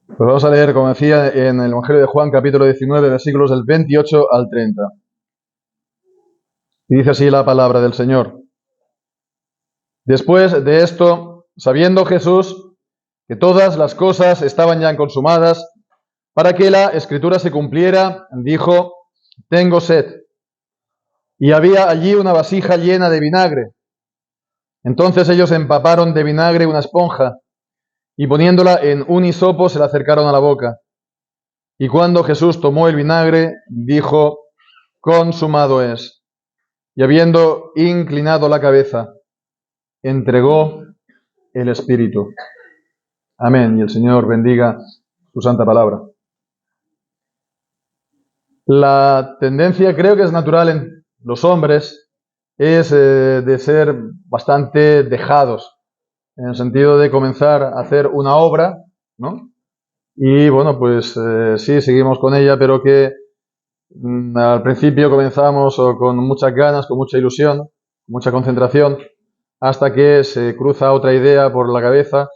Pues vamos a leer, como decía, en el Evangelio de Juan, capítulo 19, versículos del 28 al 30. Y dice así la palabra del Señor. Después de esto, sabiendo Jesús que todas las cosas estaban ya consumadas, para que la Escritura se cumpliera, dijo: tengo sed. Y había allí una vasija llena de vinagre. Entonces ellos empaparon de vinagre una esponja, y poniéndola en un hisopo se la acercaron a la boca. Y cuando Jesús tomó el vinagre, dijo: consumado es. Y habiendo inclinado la cabeza, entregó el Espíritu. Amén. Y el Señor bendiga su santa palabra. La tendencia, creo que es natural en los hombres, es de ser bastante dejados, en el sentido de comenzar a hacer una obra, ¿no? Y bueno, pues sí, seguimos con ella, pero que al principio comenzamos con muchas ganas, con mucha ilusión, con mucha concentración, hasta que se cruza otra idea por la cabeza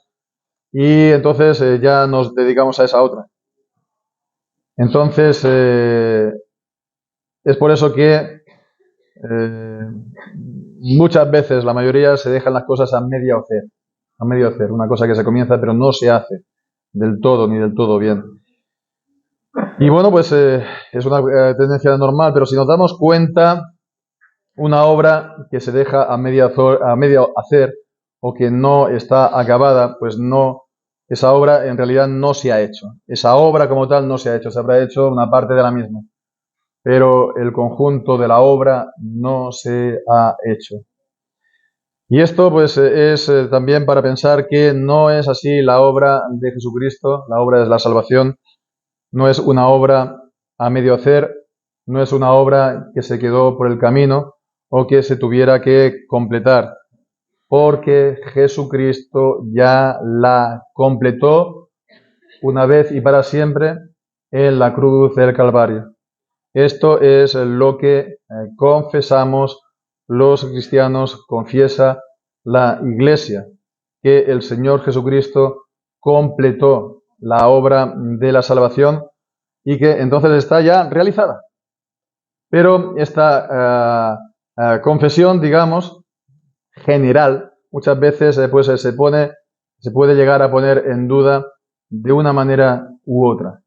y entonces ya nos dedicamos a esa otra. Entonces, es por eso que muchas veces, la mayoría, se dejan las cosas a medio hacer, una cosa que se comienza pero no se hace del todo ni del todo bien. Y bueno, pues es una tendencia normal, pero si nos damos cuenta, una obra que se deja a medio hacer o que no está acabada, pues no, esa obra en realidad no se ha hecho. Esa obra como tal no se ha hecho, se habrá hecho una parte de la misma, pero el conjunto de la obra no se ha hecho. Y esto pues es también para pensar que no es así la obra de Jesucristo, la obra de la salvación, no es una obra a medio hacer, no es una obra que se quedó por el camino o que se tuviera que completar, porque Jesucristo ya la completó una vez y para siempre en la cruz del Calvario. Esto es lo que confesamos los cristianos, confiesa la Iglesia, que el Señor Jesucristo completó la obra de la salvación y que entonces está ya realizada. Pero esta confesión, digamos, general, muchas veces pues se puede llegar a poner en duda de una manera u otra,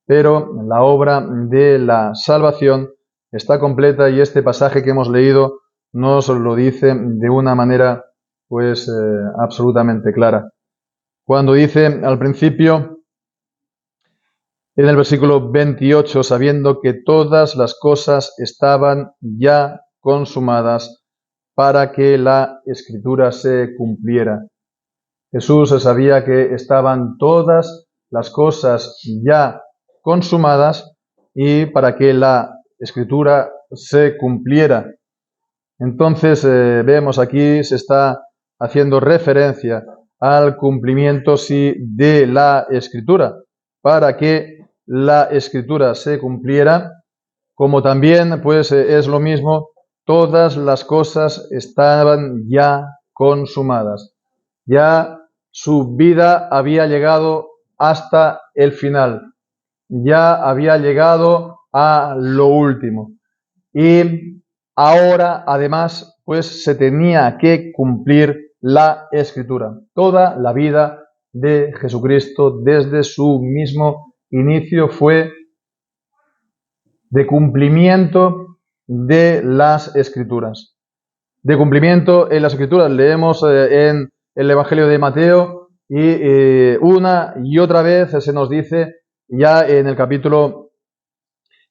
Pero la obra de la salvación está completa y este pasaje que hemos leído nos lo dice de una manera pues absolutamente clara. Cuando dice al principio, en el versículo 28, sabiendo que todas las cosas estaban ya consumadas para que la Escritura se cumpliera. Jesús sabía que estaban todas las cosas ya consumadas y para que la Escritura se cumpliera. Entonces vemos aquí se está haciendo referencia al cumplimiento sí de la Escritura, para que la Escritura se cumpliera, como también pues es lo mismo, todas las cosas estaban ya consumadas. Ya su vida había llegado hasta el final, ya había llegado a lo último. Y ahora, además, pues se tenía que cumplir la Escritura. Toda la vida de Jesucristo, desde su mismo inicio, fue de cumplimiento de las Escrituras. De cumplimiento en las Escrituras. Leemos en el Evangelio de Mateo y una y otra vez se nos dice ya en el capítulo,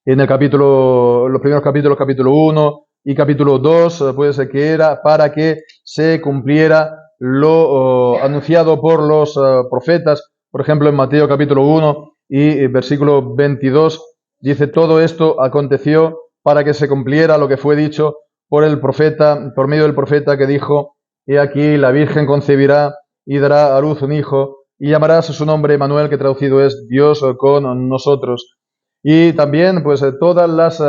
los primeros capítulos, capítulo 1 y capítulo 2, pues que era para que se cumpliera lo anunciado por los profetas. Por ejemplo, en Mateo capítulo 1 y versículo 22, dice: todo esto aconteció para que se cumpliera lo que fue dicho por el profeta, por medio del profeta, que dijo: he aquí la Virgen concebirá y dará a luz un hijo, y llamarás su nombre Emmanuel, que traducido es Dios con nosotros. Y también pues todas las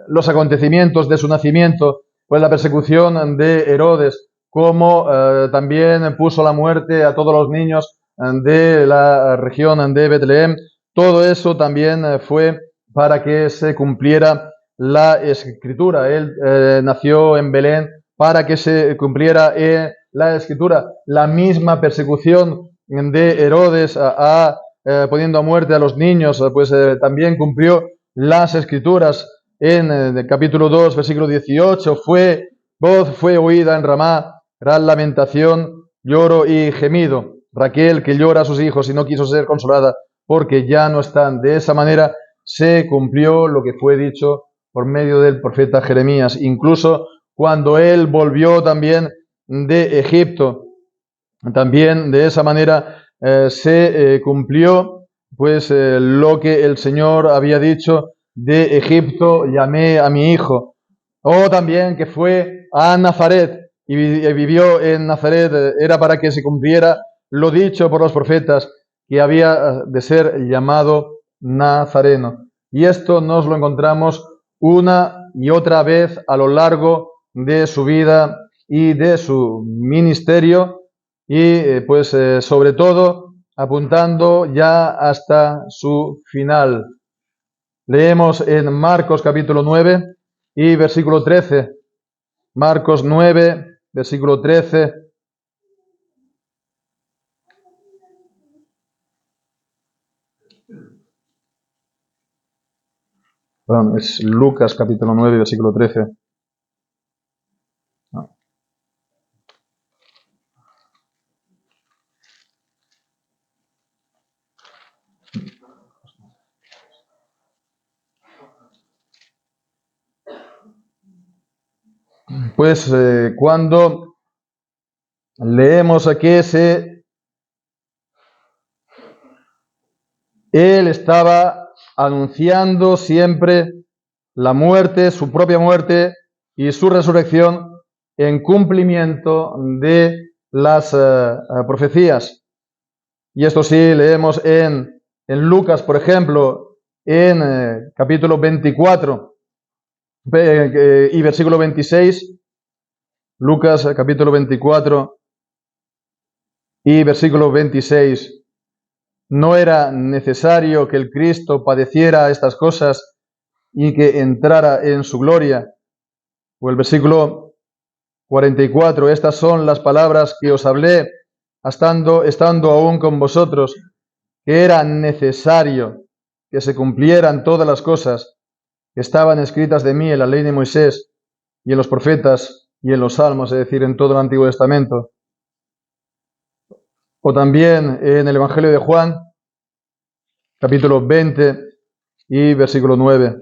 los acontecimientos de su nacimiento, pues la persecución de Herodes, como también puso la muerte a todos los niños de la región de Betlem. Todo eso también fue para que se cumpliera la Escritura. Él nació en Belén para que se cumpliera la Escritura. La misma persecución de Herodes poniendo a muerte a los niños, pues también cumplió las Escrituras. En el capítulo 2, versículo 18, voz fue oída en Ramá, gran lamentación, lloro y gemido. Raquel que llora a sus hijos y no quiso ser consolada porque ya no están. De esa manera se cumplió lo que fue dicho por medio del profeta Jeremías. Incluso cuando él volvió también de Egipto, también de esa manera se cumplió pues lo que el Señor había dicho: de Egipto llamé a mi hijo. O también que fue a Nazaret y vivió en Nazaret, era para que se cumpliera lo dicho por los profetas, que había de ser llamado Nazareno. Y esto nos lo encontramos una y otra vez a lo largo de su vida y de su ministerio, y pues sobre todo apuntando ya hasta su final. Leemos en Marcos capítulo 9 y versículo 13. Marcos 9, versículo 13. Perdón, es Lucas capítulo 9, versículo 13. No. Pues cuando leemos aquí él estaba anunciando siempre la muerte, su propia muerte y su resurrección en cumplimiento de las profecías. Y esto sí, leemos en Lucas, por ejemplo, en capítulo 24 y versículo 26. Lucas capítulo 24 y versículo 26. No era necesario que el Cristo padeciera estas cosas y que entrara en su gloria. O el versículo 44, estas son las palabras que os hablé estando aún con vosotros, que era necesario que se cumplieran todas las cosas que estaban escritas de mí en la ley de Moisés y en los profetas y en los salmos, es decir, en todo el Antiguo Testamento. O también en el Evangelio de Juan, capítulo 20 y versículo 9.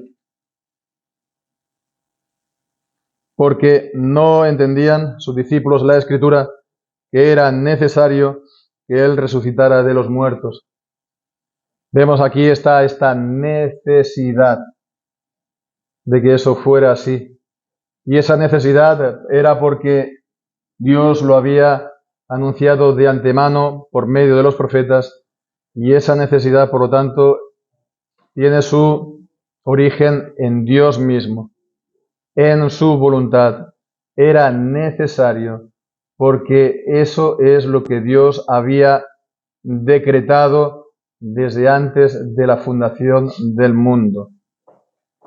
Porque no entendían sus discípulos la Escritura, que era necesario que Él resucitara de los muertos. Vemos aquí esta necesidad de que eso fuera así. Y esa necesidad era porque Dios lo había anunciado de antemano por medio de los profetas, y esa necesidad, por lo tanto, tiene su origen en Dios mismo, en su voluntad. Era necesario porque eso es lo que Dios había decretado desde antes de la fundación del mundo.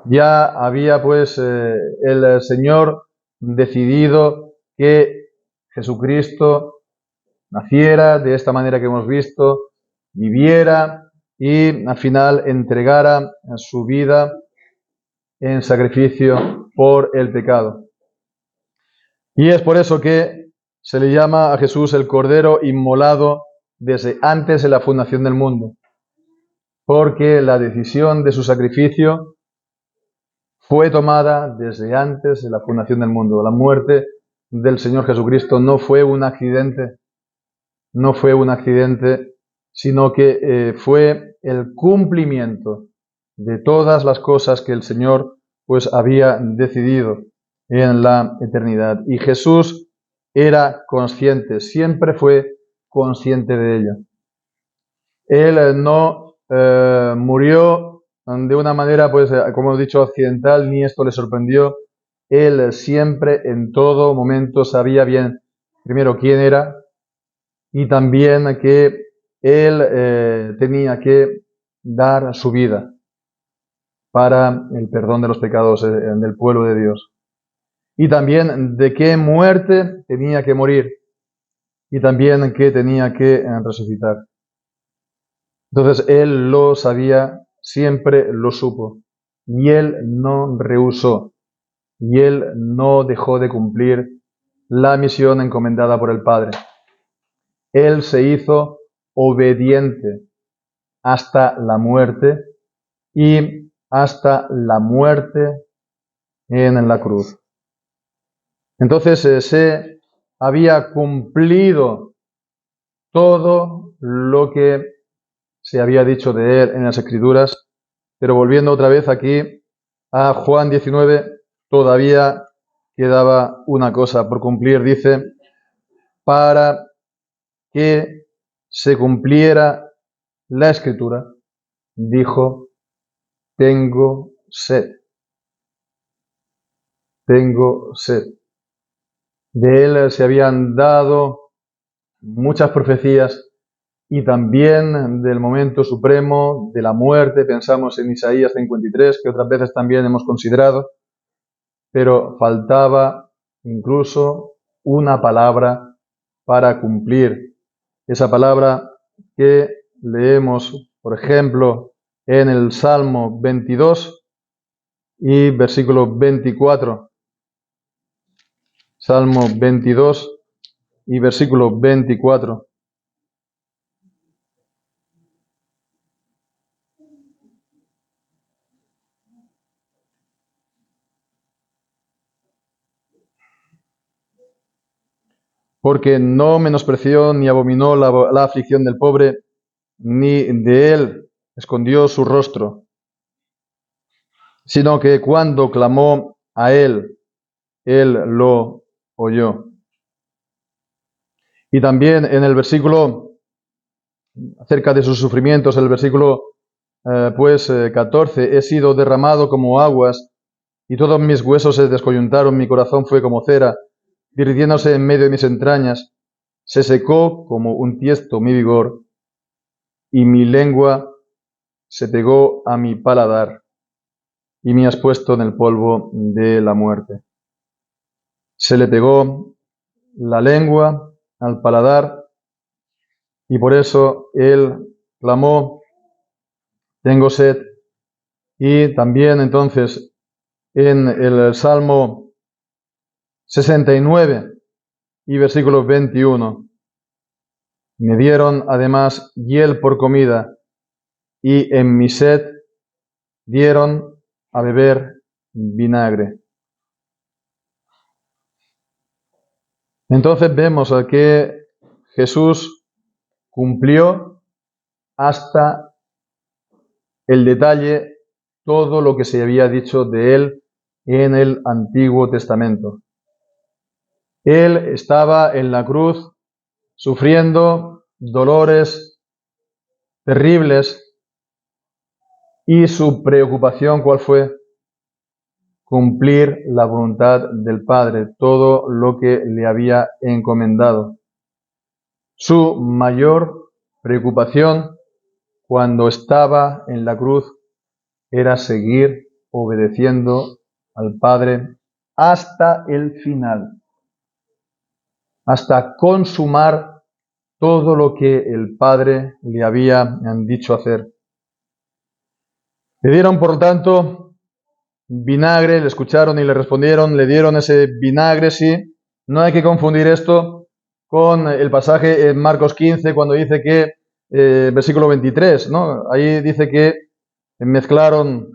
Ya había pues el Señor decidido que Jesucristo naciera de esta manera que hemos visto, viviera y al final entregara su vida en sacrificio por el pecado. Y es por eso que se le llama a Jesús el Cordero inmolado desde antes de la fundación del mundo, porque la decisión de su sacrificio fue tomada desde antes de la fundación del mundo. La muerte del Señor Jesucristo no fue un accidente, sino que fue el cumplimiento de todas las cosas que el Señor pues había decidido en la eternidad. Y Jesús era consciente, siempre fue consciente de ello. Él no murió de una manera, pues, como hemos dicho, accidental, ni esto le sorprendió. Él siempre, en todo momento, sabía bien primero quién era y también que Él tenía que dar su vida para el perdón de los pecados del pueblo de Dios. Y también de qué muerte tenía que morir y también que tenía que resucitar. Entonces Él lo sabía, siempre lo supo, y Él no rehusó, y Él no dejó de cumplir la misión encomendada por el Padre. Él se hizo obediente hasta la muerte y hasta la muerte en la cruz. Entonces se había cumplido todo lo que se había dicho de Él en las Escrituras, pero volviendo otra vez aquí a Juan 19, todavía quedaba una cosa por cumplir, dice, para que se cumpliera la Escritura, dijo, tengo sed. Tengo sed. De Él se habían dado muchas profecías y también del momento supremo de la muerte. Pensamos en Isaías 53, que otras veces también hemos considerado, pero faltaba incluso una palabra para cumplir. Esa palabra que leemos, por ejemplo, en el Salmo 22 y versículo 24. Salmo 22 y versículo 24. Porque no menospreció ni abominó la aflicción del pobre, ni de él escondió su rostro, sino que cuando clamó a él lo oyó. Y también en el versículo, acerca de sus sufrimientos, el versículo 14, he sido derramado como aguas, y todos mis huesos se descoyuntaron, mi corazón fue como cera, derritiéndose en medio de mis entrañas, se secó como un tiesto mi vigor, y mi lengua se pegó a mi paladar, y me has puesto en el polvo de la muerte. Se le pegó la lengua al paladar, y por eso él clamó, tengo sed. Y también entonces en el Salmo 69 y versículo 21, me dieron además hiel por comida, y en mi sed dieron a beber vinagre. Entonces vemos que Jesús cumplió hasta el detalle todo lo que se había dicho de Él en el Antiguo Testamento. Él estaba en la cruz sufriendo dolores terribles y su preocupación, ¿cuál fue? Cumplir la voluntad del Padre, todo lo que le había encomendado. Su mayor preocupación cuando estaba en la cruz era seguir obedeciendo al Padre hasta el final, hasta consumar todo lo que el Padre le había dicho hacer. Le dieron, por lo tanto, vinagre, le escucharon y le respondieron, le dieron ese vinagre, sí. No hay que confundir esto con el pasaje en Marcos 15, cuando dice que, versículo 23, ¿no? Ahí dice que mezclaron,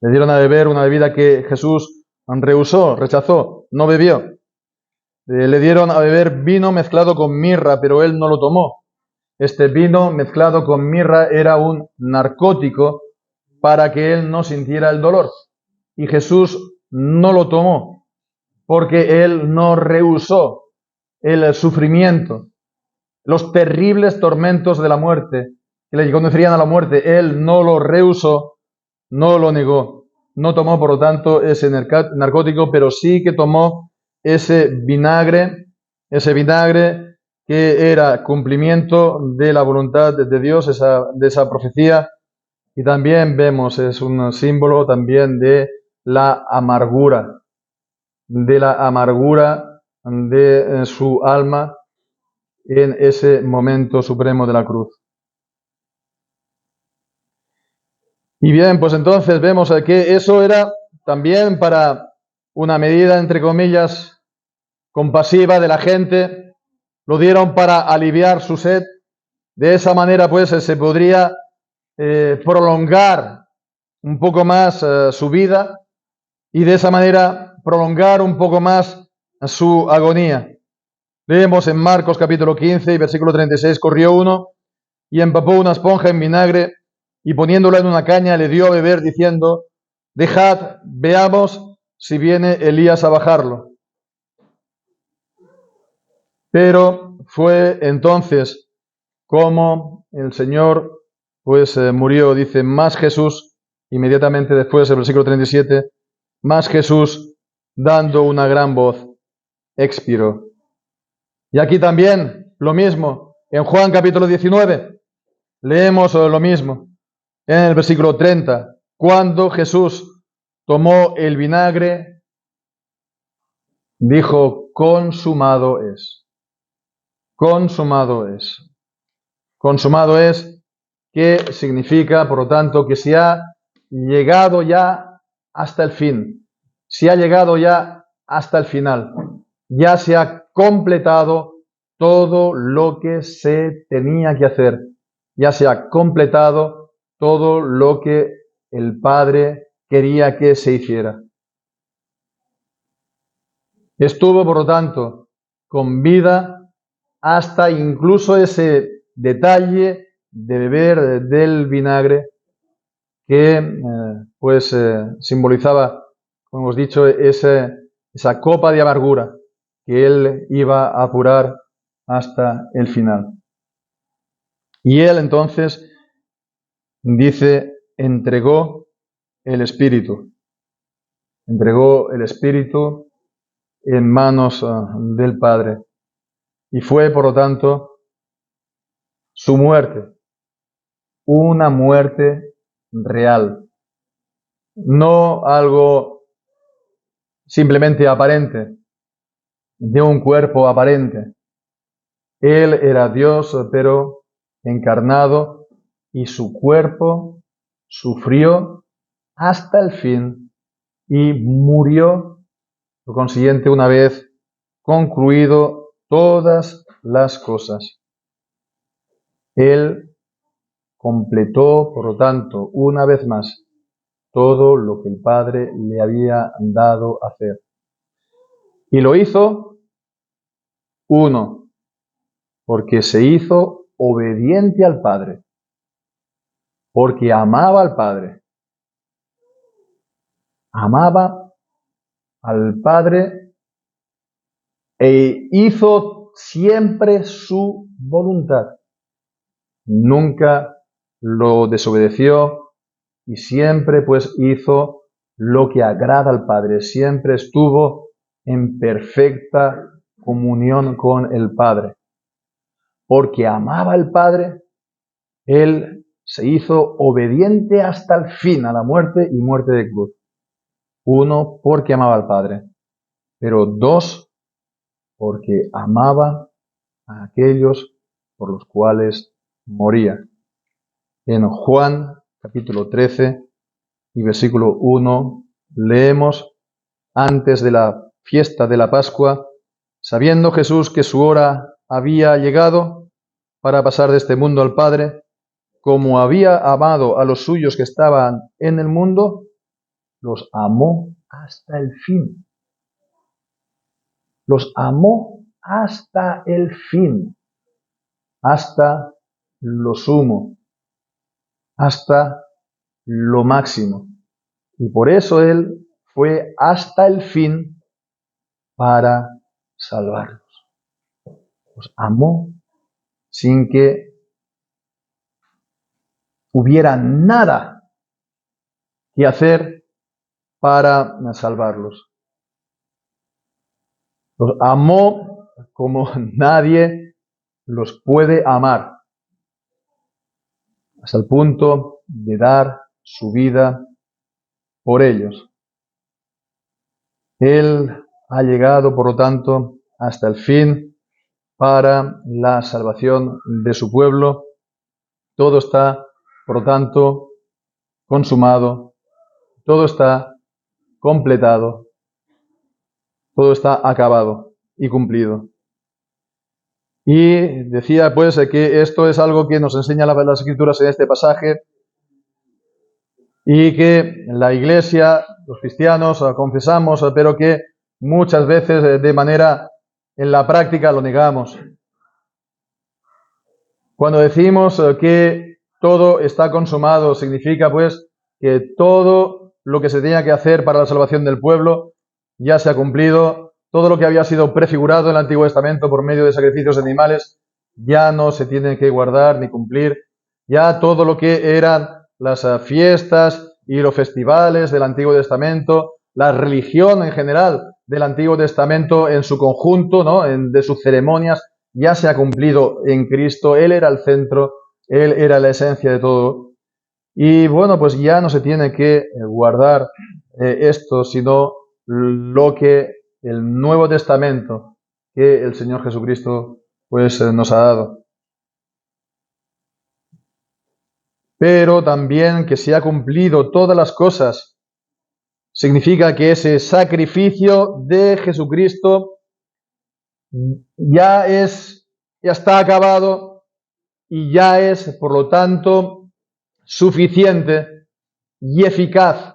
le dieron a beber una bebida que Jesús rehusó, rechazó, no bebió. Le dieron a beber vino mezclado con mirra, pero él no lo tomó. Este vino mezclado con mirra era un narcótico para que él no sintiera el dolor. Y Jesús no lo tomó, porque él no rehusó el sufrimiento, los terribles tormentos de la muerte, que le conducirían a la muerte. Él no lo rehusó, no lo negó. No tomó, por lo tanto, ese narcótico, pero sí que tomó ese vinagre ese vinagre que era cumplimiento de la voluntad de Dios, de esa profecía, y también vemos, es un símbolo también de la amargura de su alma en ese momento supremo de la cruz. Y bien, pues entonces vemos que eso era también para una medida, entre comillas, compasiva de la gente, lo dieron para aliviar su sed. De esa manera, pues, se podría prolongar un poco más su vida y de esa manera prolongar un poco más su agonía. Leemos en Marcos capítulo 15 y versículo 36, corrió uno y empapó una esponja en vinagre y poniéndola en una caña le dio a beber diciendo, dejad, veamos si viene Elías a bajarlo. Pero fue entonces como el Señor pues murió, dice, más Jesús, inmediatamente después del versículo 37, más Jesús, dando una gran voz, expiró. Y aquí también lo mismo, en Juan capítulo 19, leemos lo mismo, en el versículo 30, cuando Jesús tomó el vinagre, dijo, consumado es. Consumado es. Consumado es, que significa, por lo tanto, que se ha llegado ya hasta el fin. Se ha llegado ya hasta el final. Ya se ha completado todo lo que se tenía que hacer. Ya se ha completado todo lo que el Padre quería que se hiciera. Estuvo, por lo tanto, con vida hasta incluso ese detalle de beber del vinagre que simbolizaba, como hemos dicho, esa copa de amargura que él iba a apurar hasta el final. Y él entonces dice, entregó el Espíritu en manos del Padre. Y fue, por lo tanto, su muerte, una muerte real, no algo simplemente aparente, de un cuerpo aparente. Él era Dios, pero encarnado, y su cuerpo sufrió hasta el fin y murió, por consiguiente, una vez concluido todas las cosas. Él completó, por lo tanto, una vez más, todo lo que el Padre le había dado a hacer. Y lo hizo, uno, porque se hizo obediente al Padre, porque amaba al Padre. Amaba al Padre e hizo siempre su voluntad. Nunca lo desobedeció y siempre pues hizo lo que agrada al Padre. Siempre estuvo en perfecta comunión con el Padre. Porque amaba al Padre, él se hizo obediente hasta el fin, a la muerte y muerte de cruz. Uno, porque amaba al Padre. Pero dos, porque amaba a aquellos por los cuales moría. En Juan capítulo 13 y versículo 1 leemos, antes de la fiesta de la Pascua, sabiendo Jesús que su hora había llegado para pasar de este mundo al Padre, como había amado a los suyos que estaban en el mundo, los amó hasta el fin. Los amó hasta el fin, hasta lo sumo, hasta lo máximo. Y por eso Él fue hasta el fin para salvarlos. Los amó sin que hubiera nada que hacer para salvarlos. Los amó como nadie los puede amar, hasta el punto de dar su vida por ellos. Él ha llegado, por lo tanto, hasta el fin para la salvación de su pueblo. Todo está, por lo tanto, consumado, todo está completado, todo está acabado y cumplido. Y decía pues que esto es algo que nos enseña las Escrituras en este pasaje y que la Iglesia, los cristianos, confesamos, pero que muchas veces de manera en la práctica lo negamos. Cuando decimos que todo está consumado, significa pues que todo lo que se tenía que hacer para la salvación del pueblo ya se ha cumplido. Todo lo que había sido prefigurado en el Antiguo Testamento por medio de sacrificios de animales ya no se tiene que guardar ni cumplir. Ya todo lo que eran las fiestas y los festivales del Antiguo Testamento, la religión en general del Antiguo Testamento en su conjunto, ¿no? De sus ceremonias, ya se ha cumplido en Cristo. Él era el centro, Él era la esencia de todo. Y bueno, pues ya no se tiene que guardar esto, sino lo que el Nuevo Testamento que el Señor Jesucristo pues nos ha dado. Pero también que se ha cumplido todas las cosas significa que ese sacrificio de Jesucristo ya está acabado y ya es, por lo tanto, suficiente y eficaz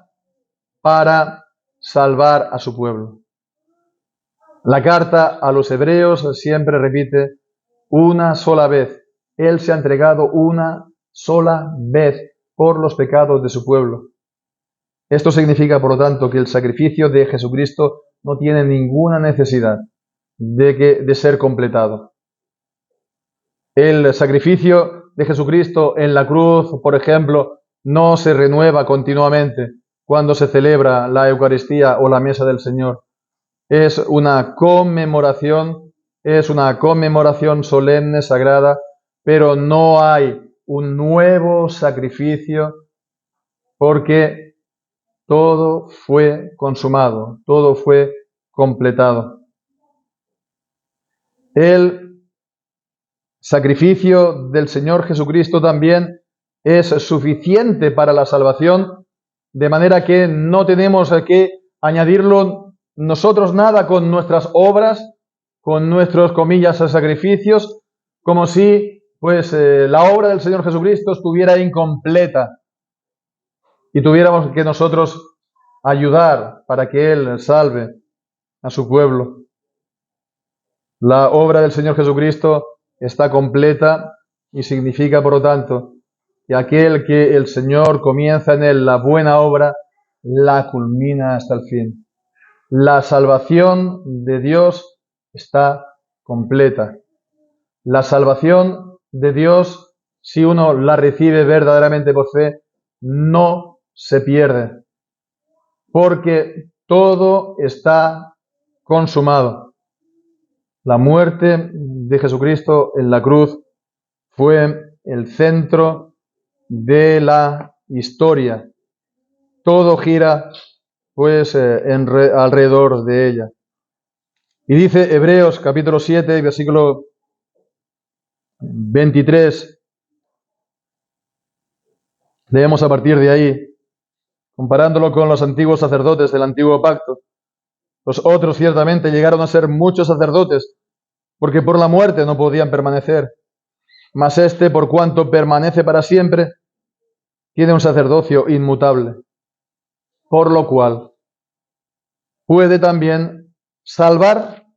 para salvar a su pueblo. La carta a los hebreos siempre repite una sola vez. Él se ha entregado una sola vez por los pecados de su pueblo. Esto significa, por lo tanto, que el sacrificio de Jesucristo no tiene ninguna necesidad de ser completado. El sacrificio de Jesucristo en la cruz, por ejemplo, no se renueva continuamente cuando se celebra la Eucaristía o la mesa del Señor. Es una conmemoración solemne, sagrada, pero no hay un nuevo sacrificio porque todo fue consumado, todo fue completado. El sacrificio del Señor Jesucristo también es suficiente para la salvación, de manera que no tenemos que añadirlo nosotros nada con nuestras obras, con nuestros, comillas, sacrificios, como si pues la obra del Señor Jesucristo estuviera incompleta y tuviéramos que nosotros ayudar para que Él salve a su pueblo. La obra del Señor Jesucristo está completa y significa, por lo tanto, que aquel que el Señor comienza en él la buena obra, la culmina hasta el fin. La salvación de Dios está completa. La salvación de Dios, si uno la recibe verdaderamente por fe, no se pierde, porque todo está consumado. La muerte de Jesucristo en la cruz fue el centro de la historia. Todo gira pues alrededor de ella. Y dice Hebreos capítulo 7, versículo 23. Leemos a partir de ahí, comparándolo con los antiguos sacerdotes del antiguo pacto. Los otros ciertamente llegaron a ser muchos sacerdotes, porque por la muerte no podían permanecer. Mas este, por cuanto permanece para siempre, tiene un sacerdocio inmutable, por lo cual puede también salvar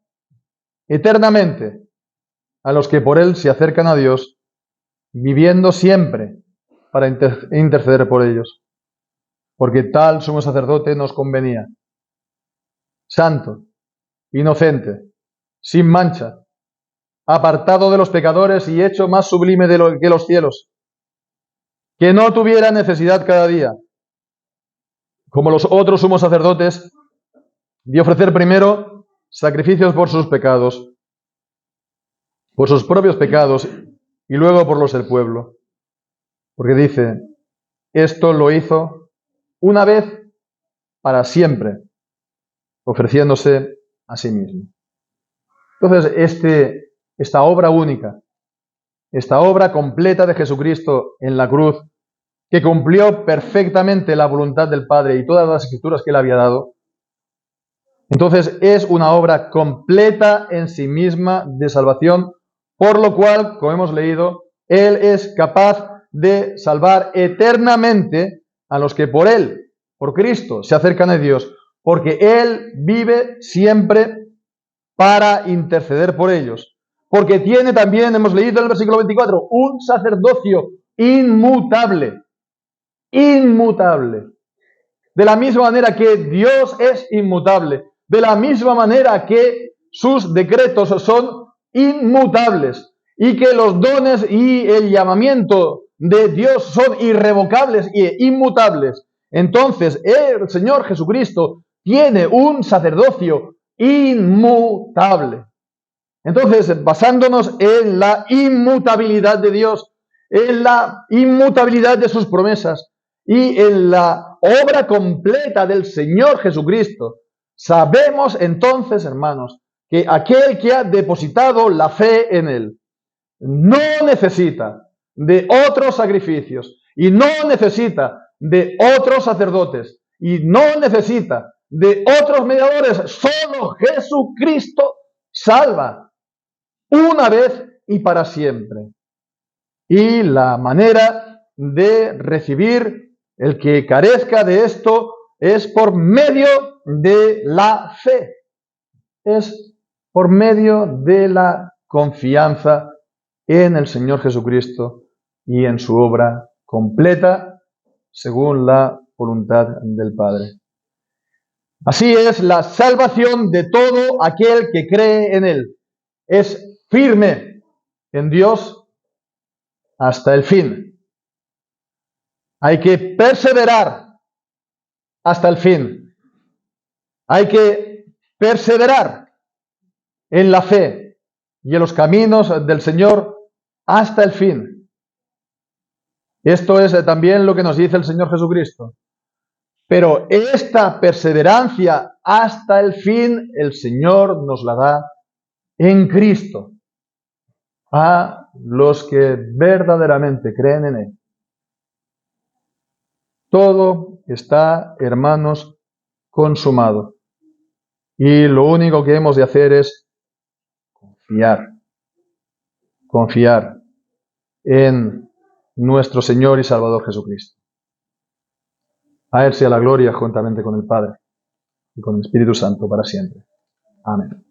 eternamente a los que por él se acercan a Dios, viviendo siempre para interceder por ellos. Porque tal sumo sacerdote nos convenía, santo, inocente, sin mancha, apartado de los pecadores y hecho más sublime que los cielos, que no tuviera necesidad cada día, como los otros sumos sacerdotes, de ofrecer primero sacrificios por sus pecados, por sus propios pecados y luego por los del pueblo. Porque dice, esto lo hizo una vez para siempre, ofreciéndose a sí mismo. Entonces, esta obra única, esta obra completa de Jesucristo en la cruz, que cumplió perfectamente la voluntad del Padre y todas las escrituras que Él había dado, entonces es una obra completa en sí misma de salvación, por lo cual, como hemos leído, Él es capaz de salvar eternamente a los que por Él, por Cristo, se acercan a Dios, porque Él vive siempre para interceder por ellos. Porque tiene también, hemos leído en el versículo 24, un sacerdocio inmutable. Inmutable. De la misma manera que Dios es inmutable, de la misma manera que sus decretos son inmutables y que los dones y el llamamiento de Dios son irrevocables e inmutables, entonces el Señor Jesucristo tiene un sacerdocio inmutable. Entonces, basándonos en la inmutabilidad de Dios, en la inmutabilidad de sus promesas y en la obra completa del Señor Jesucristo, sabemos entonces, hermanos, que aquel que ha depositado la fe en Él no necesita de otros sacrificios y no necesita de otros sacerdotes y no necesita de otros mediadores. Solo Jesucristo salva una vez y para siempre. Y la manera de recibir el que carezca de esto es por medio de la fe. Es por medio de la confianza en el Señor Jesucristo y en su obra completa según la voluntad del Padre. Así es la salvación de todo aquel que cree en Él. Es firme en Dios hasta el fin. Hay que perseverar hasta el fin. Hay que perseverar en la fe y en los caminos del Señor hasta el fin. Esto es también lo que nos dice el Señor Jesucristo. Pero esta perseverancia hasta el fin, el Señor nos la da en Cristo a los que verdaderamente creen en Él. Todo está, hermanos, consumado. Y lo único que hemos de hacer es confiar en nuestro Señor y Salvador Jesucristo. A Él sea la gloria juntamente con el Padre y con el Espíritu Santo para siempre. Amén.